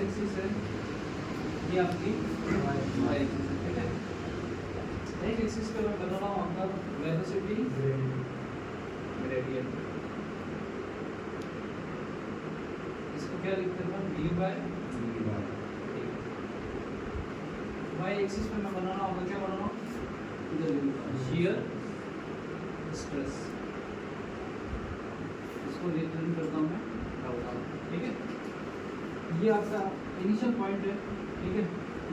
Axis है, ये आपकी वाई एक्सिस है, ठीक है। एक एक्सिस पे मैं बना रहा हूँ आपका वेलोसिटी ग्रेडियंट, इसको क्या लिखते हैं डी बाय वाई एक्सिस पे मैं बनाना होगा, क्या बनाना इधर शियर स्ट्रेस, इसको रिप्रेजेंट करता हूँ मैं, ठीक है। ये आपका इनिशियल पॉइंट है, ठीक है।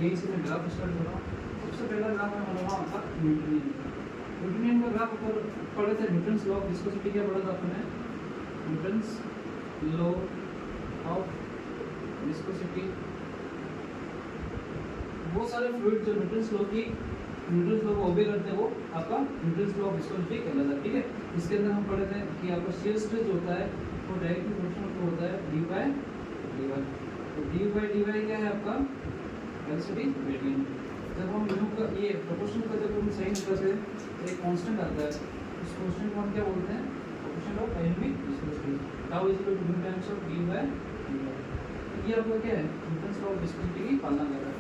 यही से मैं ग्राफ स्टार्ट कर रहा हूँ। सबसे पहला ग्राफ मैं बना रहा हूँ आपका न्यूटनियन का ग्राफ ऊपर पढ़े थे, न्यूटन्स लॉ ऑफ विस्कोसिटी क्या पढ़ा था आपने, न्यूटन्स लॉ ऑफ विस्कोसिटी। वो सारे फ्लूइड जो न्यूटन्स लॉ को ओबे करते हैं वो आपका न्यूटन्स लॉ ऑफ विस्कोसिटी कहलाता है, ठीक है। इसके अंदर हम पढ़े थे कि आपका शियर स्ट्रेस जो होता है वो डायरेक्टली प्रोपोर्शनल होता है डी बाय डी वाई। तो डी बाय डी वाई क्या है आपका वेलोसिटी ग्रेडियंट। जब हम म्यू का ये प्रोपोर्शनल का जब हम साइन करते हैं तो एक कांस्टेंट आता है, उस कांस्टेंट को हम क्या बोलते हैं, proportional of dynamic viscosity, tau is equal to mu times of d by d y. ये आपका क्या है, न्यूटन्स लॉ ऑफ विस्कोसिटी की पालना कर रहा है।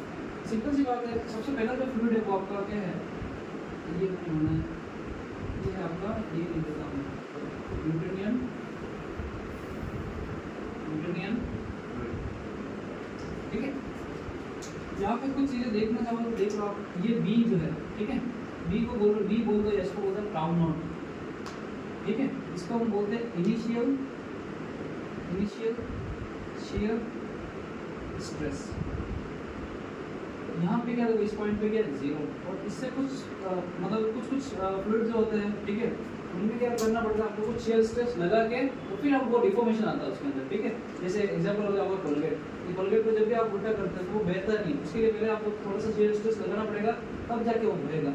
सिंपल सी बात है, सबसे पहला जो फ्लूइड है वो आपका क्या है, ये होना है, ये है आपका, ये लिख देता हूं न्यूटनियन, ठीक है। यहाँ पे कुछ चीजें देखना चाहो तो देख लो आप, ये बी जो है, ठीक है, बी को बोल दो, इसको बोलते हैं टाउ नॉट, ठीक है। इसको हम बोलते हैं इनिशियल शियर स्ट्रेस। यहाँ पे क्या देखो, इस पॉइंट पे क्या है जीरो, और इससे कुछ मतलब कुछ फ्लूइड जो होते हैं, ठीक है, उनमें क्या करना पड़ता है आपको, कुछ शियर स्ट्रेस लगा के तो फिर आपको डिफॉर्मेशन आता है उसके अंदर, ठीक है। जैसे एग्जांपल हो गया आपका कोलगेट, ये कोलगेट को जब भी आप उल्टा करते हैं तो वो बहता नहीं, उसके लिए पहले आपको थोड़ा सा शियर स्ट्रेस लगाना पड़ेगा, तब जाके वो बहेगा।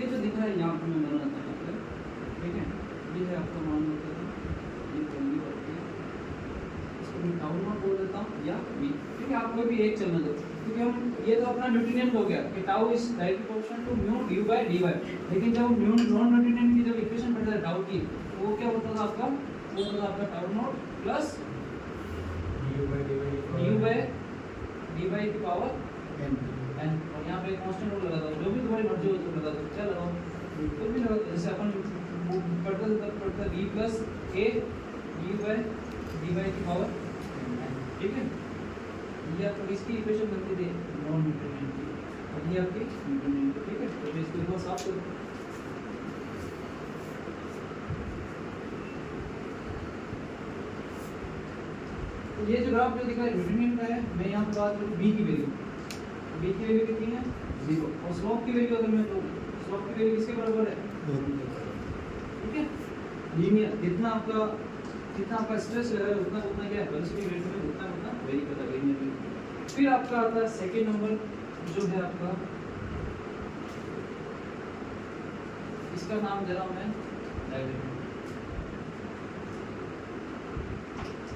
ये जो दिख रहा है यहाँ पे मैं बनाता हूँ, ठीक है, ये है आपका मान लेते हैं, ये पहली बात है, इसको मैं टाउ नॉट बोल देता हूँ या बी, ठीक है। आप कोई भी एक चलना दो, क्योंकि हम ये तो अपना न्यूटनियन हो गया कि tau is directly proportional to mu d by d y. लेकिन जब म्यू नॉन न्यूटनियन की जब इक्वेशन पढ़ते थे टाउ की, तो वो क्या होता था आपका, वो होता था आपका tau nought plus d by की पावर n, और यहाँ पे कांस्टेंट रूल लगा दो, जो भी तुम्हारी मर्जी हो तो लगा दो, क्या लगाओ कुछ भी लगा दो। जैसे अपन पढ़ते थे d plus a d by की पावर n, ठीक है। ये आपको इसकी इक्वेशन बनती थी नॉन न्यूटनियन की, और ये आपकी न्यूटनियन की, ठीक है। तो इसको एक बार साफ कर दो। तो ये जो ग्राफ जो दिखा है न्यूटनियन का है, मैं यहाँ पे बात करूँ बी की वैल्यू, बी की वैल्यू कितनी है 0, और स्लोप की वैल्यू अगर मैं तो स्लोप की वैल्यू किसके बराबर है, ठीक है, लीनियर। जितना आपका स्ट्रेस लेवल उतना क्या है, वेलोसिटी ग्रेडियंट में उतना वेरी करता है लीनियर। फिर आपका आता है सेकंड नंबर जो है आपका, इसका नाम दे रहा हूं मैं डायलेटिंग,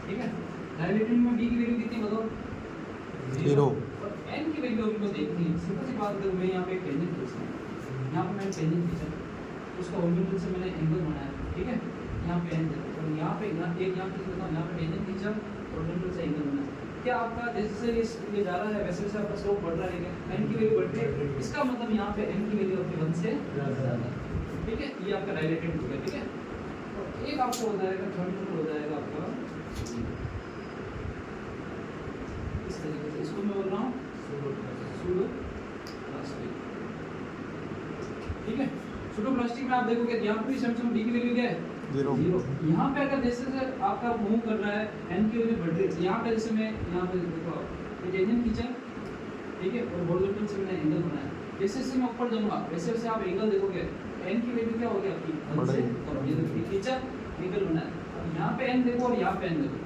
ठीक है। डायलेटिंग में बी की वैल्यू कितनी बताओ 0, और n की वैल्यू हमको देखनी है। सिंपल सी बात करूं, मैं यहाँ पे एक टेंजेंट खींचता हूं, यहाँ पे मैंने टेंजेंट खींचा, उसका ओरिजिन से मैंने एंगल बनाया, ठीक है। यहाँ पे n है और यहाँ पे यहाँ खींच देता हूँ, यहाँ पे टेंजेंट खींचा और ओरिजिन से एंगल बनाया। क्या आपका जैसे ये जा रहा है वैसे वैसे आपका स्लोप बढ़ रहा है, n की वैल्यू बढ़ रही है, इसका मतलब यहाँ पे n की वैल्यू आपकी 1 से ज़्यादा है, ठीक है। ये आपका डायलेटेड हो गया, ठीक है। और एक आपको हो जाएगा, थर्ड नंबर हो जाएगा आपका इस तरीके से, इसको मैं बोल रहा हूँ सूडो प्लास्टिक, ठीक है। सूडो प्लास्टिक में आप देखोगे यहाँ पे सेंटर डी की वैल्यू क्या है 0। यहाँ पे अगर जैसे आपका मूव कर रहा है n की वैल्यू बढ़ रही है, यहाँ पे जैसे मैं यहाँ पे देखो ये टेंजेंट खींचा, ठीक है, और हॉरिजॉन्टल से मैंने एंगल बनाया, जैसे जैसे मैं ऊपर जाऊंगा वैसे वैसे आप एंगल देखोगे n की वैल्यू क्या होगी आपकी 1 से कम, ये देखिए खींचा एंगल बनाया। अब यहाँ पे n देखो और यहाँ पे n देखो,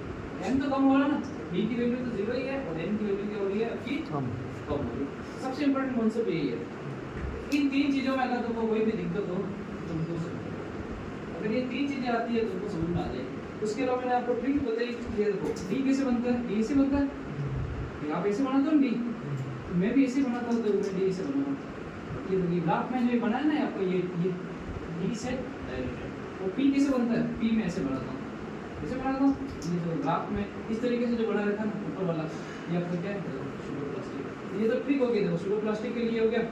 n तो कम हो रहा है ना, d की वैल्यू तो 0 ही है और n की वैल्यू क्या हो रही है आपकी कम हो रही है। सबसे इंपॉर्टेंट कॉन्सेप्ट यही है। इन तीन चीजों में अगर तुमको कोई भी दिक्कत हो तुमको, अगर ये तीन चीजें आती है तुमको समझ में आ जाएगी। उसके अलावा मैंने आपको ट्रिक बताई, ये देखो डी कैसे बनता है, डी से बनता है, आप ऐसे बनाते हो डी, मैं भी ऐसे बनाता हूँ, तो मैं डी से बनाऊँ। ये देखिए ग्राफ में जो बनाया ना आपको, ये डी से डायरेक्ट, और पी कैसे बनता है, पी में ऐसे बनाता हूँ, ऐसे बनाता हूँ। ये जो ग्राफ में इस तरीके से जो बना रहता है ना ऊपर वाला, ये आपका क्या है सूडोप्लास्टिक। ये तो ट्रिक हो गई, देखो सूडोप्लास्टिक के लिए हो गया।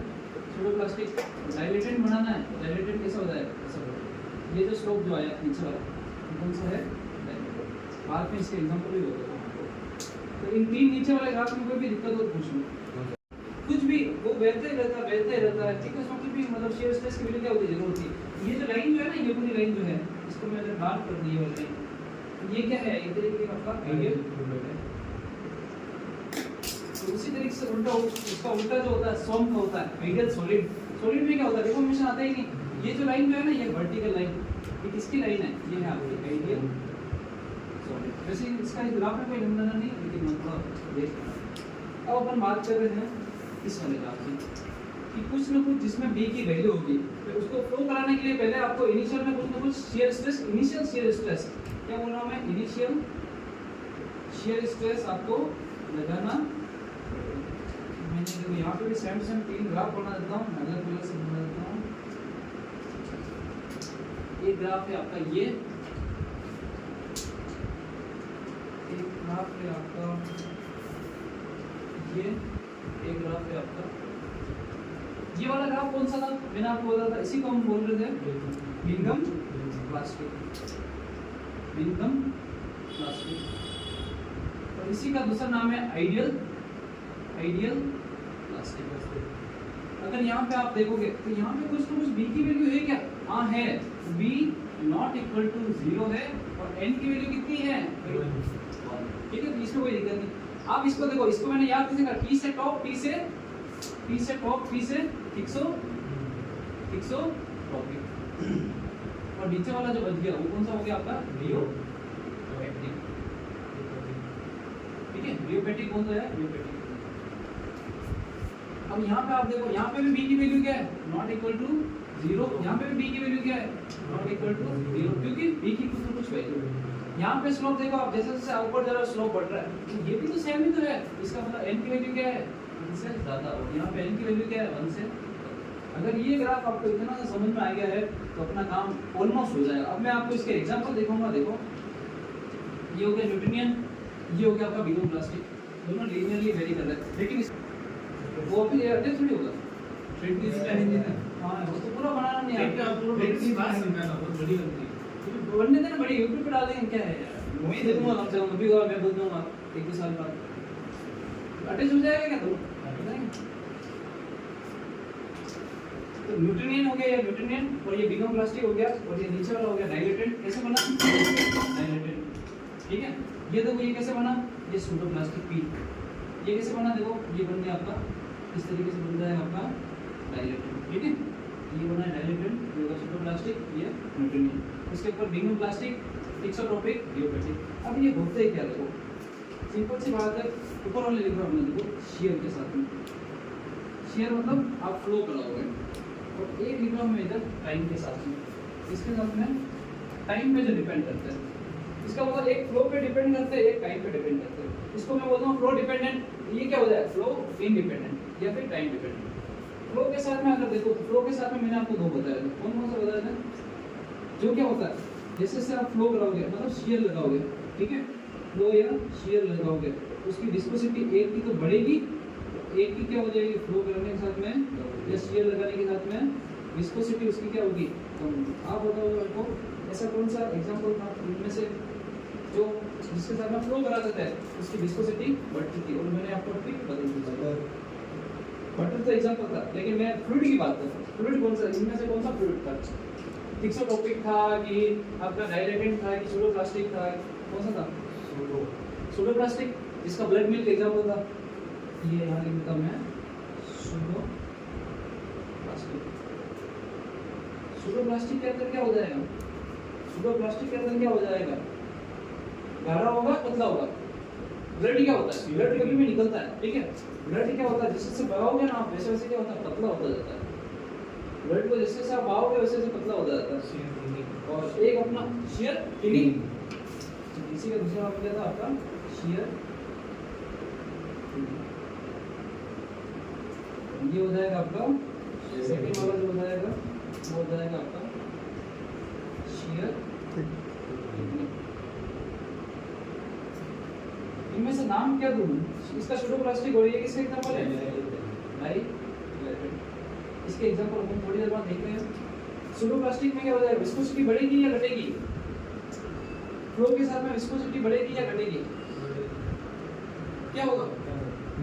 सूडोप्लास्टिक डायलेटेंट बनाना है, डायलेटेंट कैसा होता है, ऐसा होता है। ये जो स्लोप जो आया नीचे वाला कौन सा है, बाद में इसके एग्जांपल भी होगा आपको। तो इन तीन नीचे वाले ग्राफ में कोई भी दिक्कत हो पूछ लो, कुछ भी वो बहते ही रहता है, ठीक है। उसमें कुछ भी मतलब शेयर स्ट्रेस की वैल्यू क्या होती है, जरूर होती है। ये जो लाइन जो है ना, ये पूरी लाइन जो है, इसको मैं अगर डार्क कर दी है वाली लाइन, ये क्या है, एक तरीके का आपका आइडियल फ्लूइड है। तो उसी तरीके से उल्टा, उसका उल्टा जो होता है सॉम का होता है आइडियल सॉलिड। सॉलिड में क्या होता है, डिफॉर्मेशन आता ही नहीं। ये जो लाइन जो है ना, ये वर्टिकल लाइन, ये किसकी लाइन है, ये है आपकी आइडियल सॉलिड। वैसे इसका ग्राफ में कोई निम्न नहीं, लेकिन मतलब देख। अब अपन बात कर रहे हैं इस वाले ग्राफ की, कि कुछ ना कुछ जिसमें b की वैल्यू होगी, तो उसको फ्लो कराने के लिए पहले आपको इनिशियल में कुछ ना कुछ shear stress, initial shear stress क्या बोल रहा हूं मैं, इनिशियल शियर स्ट्रेस आपको लगाना। मैंने देखो यहाँ पे भी सेम तीन ग्राफ बना देता हूँ, अलग अलग से बना देता हूँ। एक ग्राफ है आपका ये, एक ग्राफ है आपका ये, एक ग्राफ है आपका ये वाला ग्राफ कौन सा था, मैंने आपको बताया था, इसी को हम बोल रहे थे बिंगम प्लास्टिक, बिंगम प्लास्टिक। और इसी का दूसरा नाम है आइडियल, आइडियल प्लास्टिक। अगर यहाँ पे आप देखोगे तो यहाँ पे कुछ तो कुछ b की वैल्यू है क्या, हाँ है, b नॉट इक्वल टू 0 है और n की वैल्यू कितनी है, ठीक है। तो इसमें कोई दिक्कत नहीं। आप इसको देखो, इसको मैंने याद कैसे करा, p से टॉप, p से टॉप, p से फिक्सो टॉपिक, और नीचे वाला जो बच गया वो कौन सा हो गया आपका, रियोपेटिक, ठीक है। रियोपेटिक कौन सा है, रियोपेटिक। अब यहाँ पे आप देखो, यहाँ पे भी b की वैल्यू क्या है, नॉट इक्वल टू 0, यहाँ पे भी b की वैल्यू क्या है, नॉट इक्वल टू 0, क्योंकि b की कुछ कुछ वैल्यू है। यहाँ पे स्लोप देखो आप, जैसे जैसे ऊपर जा रहा है स्लोप बढ़ रहा है, तो ये भी तो सेम ही तो है। इसका मतलब n की वैल्यू क्या है, 1 से ज्यादा, और यहाँ पे n की वैल्यू क्या है, 1 से। अगर ये ग्राफ आपको इतना समझ में आ गया है तो अपना काम ऑलमोस्ट हो जाएगा। अब मैं आपको इसके एग्जांपल दिखाऊंगा। देखो ये हो गया न्यूटनियन, ये हो गया आपका बिंगम प्लास्टिक, दोनों लीनियरली वेरी कर रहे हैं, लेकिन वो भी अपडेट थोड़ी होगा, ट्रेड की इसका हिंदी में, हां वो तो पूरा बनाना नहीं है, क्या पूरा ट्रेड की बात समझाना बहुत बड़ी बनती है। तो बनने देना, बड़ी यूट्यूब पे डाल देंगे, क्या है यार, मैं ही देखूंगा, कम से कम अभी मैं बोल दूंगा 1-2 साल बाद अटैच हो जाएगा क्या, तो तो न्यूटनियन हो गया, ये न्यूटनियन, और ये बिंगम प्लास्टिक हो गया, और ये नीचे वाला हो गया डायलेटेंट। कैसे बना, डायलेटेंट, ठीक है। ये देखो ये कैसे बना, ये सूडो प्लास्टिक पी, ये कैसे बना, देखो ये बन गया आपका, इस तरीके से बन जाएगा आपका डायलेटेंट, ठीक है। ये बना है डायलेटेंट, ये होगा सूडो प्लास्टिक, ये न्यूटनियन, इसके ऊपर बिंगम प्लास्टिक, एक्सोट्रोपिक, रियोपेटिक। अब ये होते ही क्या, देखो सिंपल सी बात है, ऊपर वाले लिख रहा हूं मैं, देखो शियर के साथ में, शियर मतलब आप फ्लो कराओगे, और एक लिख रहा हूं मैं इधर टाइम के साथ में, इसके साथ में टाइम पे जो डिपेंड करता है, इसका मतलब एक फ्लो पे डिपेंड करते हैं, एक टाइम पे डिपेंड करते हैं। इसको मैं बोलता हूं फ्लो डिपेंडेंट, ये क्या हो जाएगा, फ्लो इंडिपेंडेंट या फिर टाइम डिपेंडेंट। फ्लो के साथ में अगर देखो, फ्लो के साथ में मैंने आपको दो बताया था, कौन कौन सा बताया था, जो क्या होता है जैसे जैसे आप फ्लो कराओगे, मतलब शियर लगाओगे, ठीक है, फ्लो या शियर लगाओगे, उसकी विस्कोसिटी एक की तो बढ़ेगी, एक की क्या हो जाएगी, फ्लो करने के साथ में या शियर लगाने के साथ में विस्कोसिटी उसकी क्या होगी, कम। आप बताओ मेरे को ऐसा कौन सा एग्जांपल था इनमें से जो जिसके साथ में फ्लो करा देता है उसकी विस्कोसिटी बढ़ती थी, और मैंने आपको ट्रिक बता दी। बटर तो एग्जांपल था, लेकिन मैं फ्लूइड की बात कर रहा हूं। फ्लूइड कौन सा, इनमें से कौन सा फ्लूइड था, एक्सोट्रोपिक था कि आपका डायलेटेंट था कि सूडो प्लास्टिक था, कौन सा था, सूडो प्लास्टिक, जिसका ब्लड मिल्क एग्जांपल था, ये यहाँ लिख देता हूं मैं, सूडो प्लास्टिक। सूडो प्लास्टिक के अंदर क्या हो जाएगा, सूडो प्लास्टिक के अंदर क्या हो जाएगा, गाढ़ा होगा, पतला होगा। ब्लड क्या होता है, ब्लड कभी भी निकलता है, ठीक है। ब्लड क्या होता है, जैसे जैसे बहाओगे ना आप, वैसे वैसे क्या होता है, पतला होता जाता है। ब्लड को जैसे जैसे आप बहाओगे वैसे वैसे पतला होता जाता है। और एक अपना शियर टिनिंग, इसी का दूसरा नाम क्या था आपका, शियर। ये हो जाएगा आपका सेकंड वाला, जो हो जाएगा वो हो जाएगा आपका शियर। इनमें से नाम क्या दूं? इसका सूडो प्लास्टिक और ये किसका एग्जांपल है? Die electric. इसके एग्जांपल हम थोड़ी देर बाद देख रहे हैं। सूडो प्लास्टिक में क्या होता है, विस्कोसिटी बढ़ेगी या घटेगी? फ्लो के साथ में विस्कोसिटी बढ़ेगी या घटेगी? क्या होगा?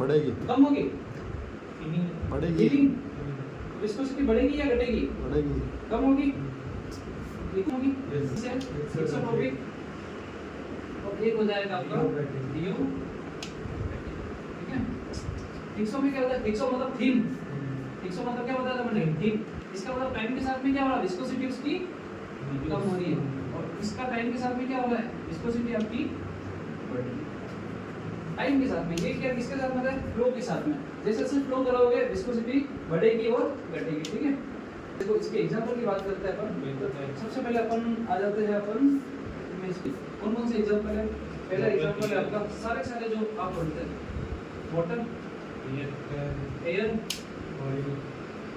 बढ़ेगी। कम होगी? बढ़ेगी। विस्कोसिटी बढ़ेगी या घटेगी? बढ़ेगी। कम होगी? ठीक होगी? टॉपिक और एक हो जाएगा आपका डीओ। ठीक है, थिक्सो में क्या होता है? थिक्सो मतलब थिन। थिक्सो मतलब क्या होता है मैंने? थिन। इसका मतलब टाइम के साथ में क्या हो रहा है? विस्कोसिटी उसकी कम हो रही है। और इसका टाइम के साथ में क्या हो रहा है? विस्कोसिटी आपकी बढ़ रही है टाइम के साथ में। ये क्या किसके साथ में है? फ्लो के साथ में। जैसे जैसे फ्लो करोगे विस्कोसिटी बढ़ेगी और घटेगी। ठीक है, देखो इसके एग्जांपल की बात करते हैं अपन। सबसे पहले अपन आ जाते हैं अपन कौन कौन से एग्जांपल है। पहला एग्जांपल है आपका सारे सारे जो आप पढ़ते हैं, water, air,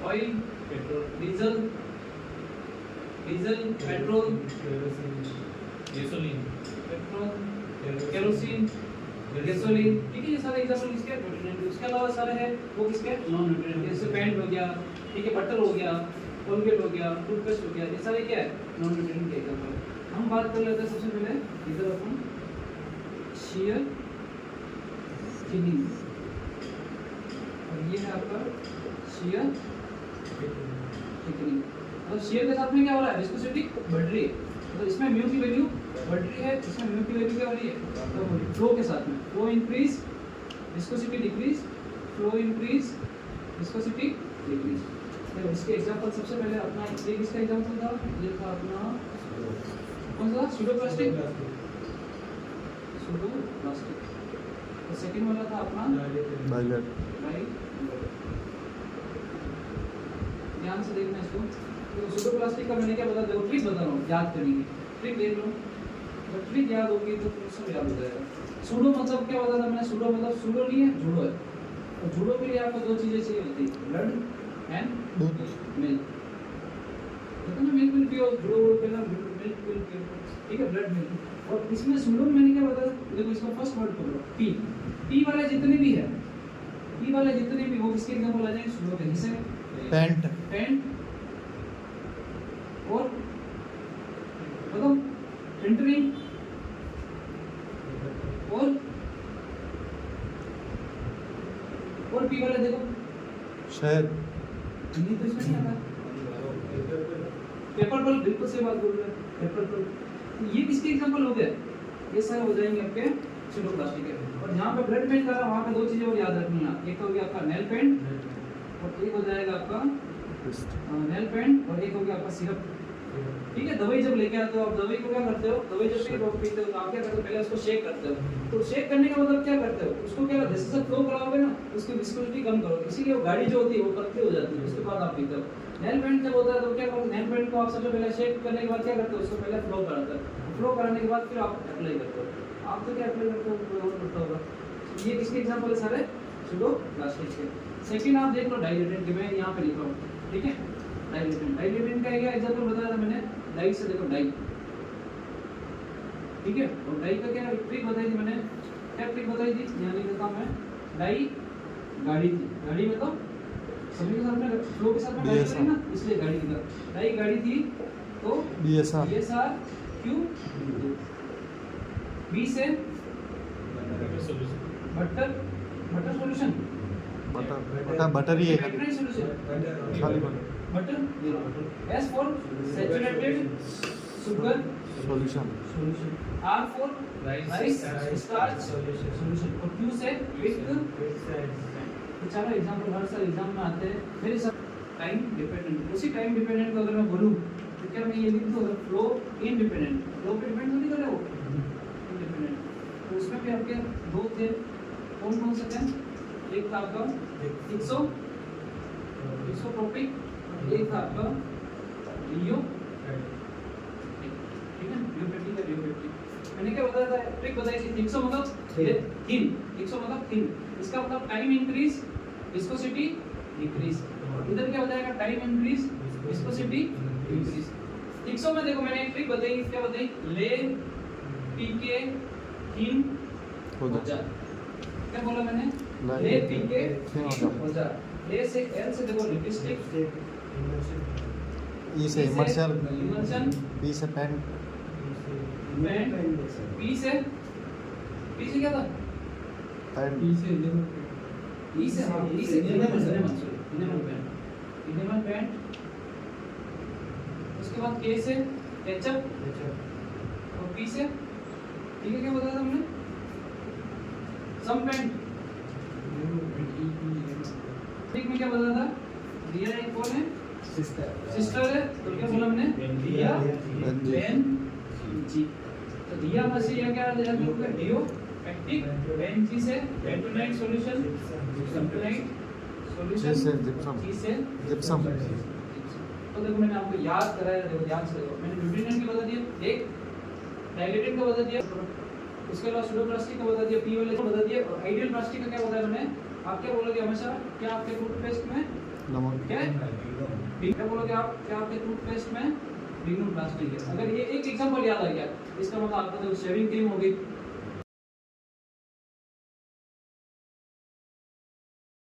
oil, petrol, diesel, petrol, gasoline, kerosene, gasoline. ठीक है, ये सारे एग्जांपल इसके न्यूट्रिएंट। उसके अलावा सारे हैं वो किसके? Non nutrient. जैसे पेंट हो गया, ठीक है, बटर हो गया, कोलगेट हो गया, टूथपेस्ट हो गया, ये सारे क्या है? नॉन न्यूट्रिएंट के एग्जांपल। हम बात कर लेते हैं सबसे पहले इधर अपन shear thinning, और ये है आपका shear thickening। मतलब shear के साथ में क्या हो रहा है? विस्कोसिटी बढ़ रही है। मतलब इसमें म्यू की वैल्यू बढ़ रही है, इसमें म्यू की वैल्यू क्या हो रही है? फ्लो के साथ में flow increase, viscosity decrease, flow increase, viscosity decrease. तो इसके एग्जांपल सबसे पहले अपना ये किसका एग्जांपल था? ये था अपना कौन सा? Pseudo plastic. Pseudo plastic. तो सेकंड वाला था अपना डाइलेट। ध्यान से देखना इसको। तो सूडो प्लास्टिक का मैंने क्या बता दो, ट्रिक बता रहा हूँ, याद करने की ट्रिक देख लो। जब ट्रिक याद होगी तो सब याद हो जाएगा। सूडो मतलब क्या बता था मैंने? सूडो मतलब सूडो नहीं है, जूडो है। तो जूडो के लिए आपको दो चीजें चाहिए होती है, ब्लड एंड मिल्क। देखो ना, मिल्क विल पियो, जूडो पे ना मिल्क विल पियो, ठीक है, ब्लड मिल्क। और इसमें सूडो में मैंने क्या बताया? देखो इसका फर्स्ट वर्ड पकड़ो, पी। पी वाले जितने भी है, पी वाले जितने भी वो किसके एग्जांपल आ जाएंगे? सूडो के। जैसे पेंट, और मतलब प्रिंटरिंग, और पी वाले देखो शहद, हिंदी तो इसमें नहीं आता। पेपर पल, बिल्कुल सही बात बोल रहे हैं, पेपर पल। ये किसके एग्जांपल हो गए? ये सारे हो जाएंगे आपके सूडो प्लास्टिक के। और जहाँ पे ब्लड पेंट कर रहा है वहाँ पे दो चीजें और याद रखनी है। एक हो गया आपका नेल पेंट, और एक हो जाएगा आपका नेल पेंट, और एक हो गया आपका सिरप। ठीक है, दवाई जब लेके आते हो आप, दवाई को क्या करते हो? दवाई जब पीते हो तो आप क्या करते हो? पहले उसको शेक करते हो। तो शेक करने का मतलब क्या करते हो? उसको क्या जैसे जैसे फ्लो कराओगे ना, उसकी विस्कोसिटी कम करोगे, इसीलिए वो गाड़ी जो होती है वो पतली हो जाती है, उसके बाद आप पीते हो। नेल पेंट जब होता है तो क्या करोगे? नेल पेंट को आप सबसे पहले शेक करने के बाद क्या करते हो? उसको पहले फ्लो कराते हो। फ्लो कराने के बाद फिर आप अप्लाई करते हो। आप तो क्या अप्लाई करते हो? कोई और करता होगा। ये किसके एग्जांपल है सारे? सूडो प्लास्टिक के। सेकंड आप देख लो डाइलेटेंट के, मैं यहाँ पे लिख रहा हूँ, ठीक है। डाइलेटेंट का क्या एग्जांपल बताया था मैंने? डाई से देखो, डाई, ठीक है। और डाई का क्या ट्रिक बताई थी मैंने? क्या ट्रिक बताई थी? यहाँ लिख देता हूँ मैं। डाई गाड़ी थी, गाड़ी में तो सभी के साथ में फ्लो के साथ में गाड़ी थी ना, इसलिए गाड़ी की तरह डाई गाड़ी थी। तो BSR क्यू, बी से बटर, बटर सॉल्यूशन, बटर ही है खाली butter. S for saturated sugar solution, R for rice starch solution, और क्यू से विथ। चारों एग्जांपल हर साल एग्जाम में आते हैं। मेरे सब टाइम डिपेंडेंट, उसी टाइम डिपेंडेंट को अगर मैं बोलूं तो क्या मैं ये लिख दूं? फ्लो इंडिपेंडेंट, फ्लो पे डिपेंड नहीं कर रहे हो, इंडिपेंडेंट। तो उसमें भी आपके दो थे, कौन कौन से थे? एक था आपका इक्सोट्रोपिक, एक था आपका रियो, ठीक है, रियोपेक्टिक। मैंने क्या बताया था? ट्रिक बताई थी। इक्सो मतलब थिन, इक्सो मतलब थिन। इसका मतलब टाइम इंक्रीज, विस्कोसिटी डिक्रीज। इधर क्या हो जाएगा? Time increase, viscosity decrease. इक्सो में देखो मैंने एक ट्रिक बताई, क्या बताई? ले, पीके, थिन, औजार। क्या बोला मैंने? ले ले पी के औजार। औजार। ले से एल से देखो लिपस्टिक, ई से इमर्शन, इमल्शन, पी से पेंट, पेंट, पी से क्या था? पेंट, ई से इनेमल पेंट। उसके बाद के से केचप और पी से ठीक है, क्या बताया था हमने? सम पेंट। ठीक में क्या बताया था? दिया एक कौन है? सिस्टर है, तो क्या बोला हमने? दिया पेन जी। तो दिया में से ये क्या दिया था? डियो पैक्टिक, पेन जी से पेंटोनाइट सॉल्यूशन, जिप्समनाइट सॉल्यूशन, जी से जिप्सम, जी से जिप्सम। तो देखो मैंने आपको याद कराया, देखो ध्यान से देखो। मैंने न्यूट्रिएंट का बता दिया, एक डाइलेटेंट का बता दिया, उसके अलावा सूडोप्लास्टिक का बता दिया, पी वाले का बता दिया, और आइडियल प्लास्टिक का क्या बताया मैंने? आप क्या बोलोगे हमेशा? क्या आपके टूथपेस्ट में नमक, क्या बोलोगे आप? क्या आपके टूथपेस्ट में लिग्नो प्लास्टिक है? अगर ये एक एग्जांपल याद आ गया, इसका मतलब आपको तो शेविंग क्रीम होगी,